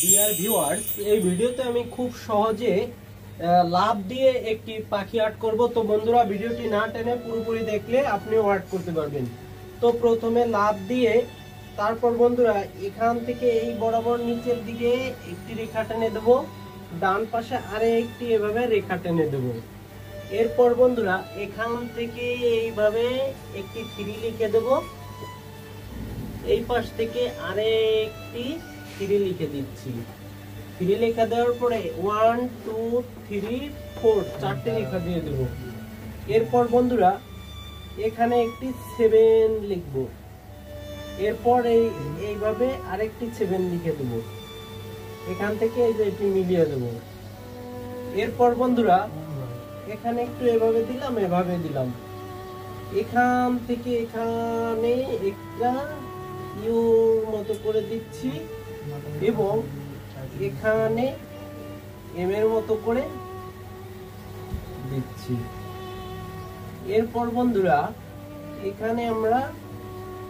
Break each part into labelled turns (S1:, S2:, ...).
S1: Dear viewers, এই ভিডিওতে আমি খুব সহজে লাভ দিয়ে একটি পাখি আর্ট করব। তো বন্ধুরা, ভিডিওটি না টেনে পুরোপুরি দেখলে আপনিও আর্ট করতে পারবেন। তো প্রথমে লাভ দিয়ে তারপর বন্ধুরা এখান থেকে এই বরাবর নিচের দিকে একটি রেখা টেনে দেব, ডান পাশে আরে একটি এভাবে রেখা টেনে দেব। এরপর বন্ধুরা এখান থেকে এইভাবে একটি 3 লিখে দেব, এই পাশ থেকে আরে একটি 3 লিখে দিচ্ছি। 3 লেখা দেওয়ার পরে 1 2 3 4 চারটে লেখা দিয়ে দেব। এরপর বন্ধুরা এখানে একটি 7 লিখব, এরপর এইভাবে আরেকটি 7 লিখে দেব, এখান থেকে এই যে এটি মিলিয়ে দেব। এরপর বন্ধুরা এখানে একটু এভাবে দিলাম, এভাবে দিলাম, এখান থেকে এখানে একটা ইউর মতো করে দিচ্ছি এবং এখানে এম এর মতো করে দিচ্ছি। এরপর বন্ধুরা এখানে আমরা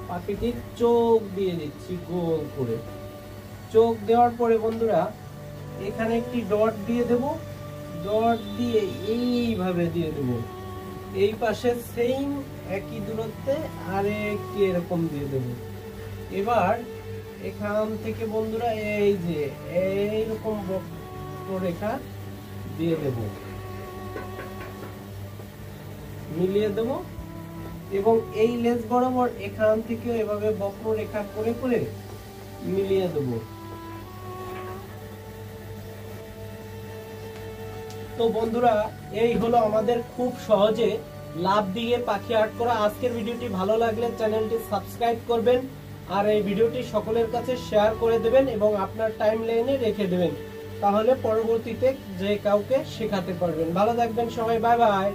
S1: পাখিটির চোখ দিয়ে দিচ্ছি গোল করে। চোখ দেওয়ার পরে বন্ধুরা এখানে একটি ডট দিয়ে দেব, ডট দিয়ে এইভাবে দিয়ে দেব। এই পাশে সেম একই দূরত্বে আরেকটি এরকম দিয়ে দেব। এবার এখান থেকে বন্ধুরা এই যে এইরকম বক্ররেখা দিয়ে দেব, মিলিয়ে দেব এবং এই লেজ বরাবর এখান থেকে এভাবে বক্ররেখা করে করে মিলিয়ে দেব। তো বন্ধুরা, এই হলো আমাদের খুব সহজে লাভ দিয়ে পাখি আর্ট করা। আজকের ভিডিওটি ভালো লাগলে চ্যানেলটি সাবস্ক্রাইব করবেন আর এই ভিডিওটি সকলের কাছে শেয়ার করে দেবেন এবং আপনার টাইমলাইনে রেখে দেবেন, তাহলে পরবর্তীতে যে কাউকে শেখাতে পারবেন। ভালো থাকবেন সবাই, বাই বাই।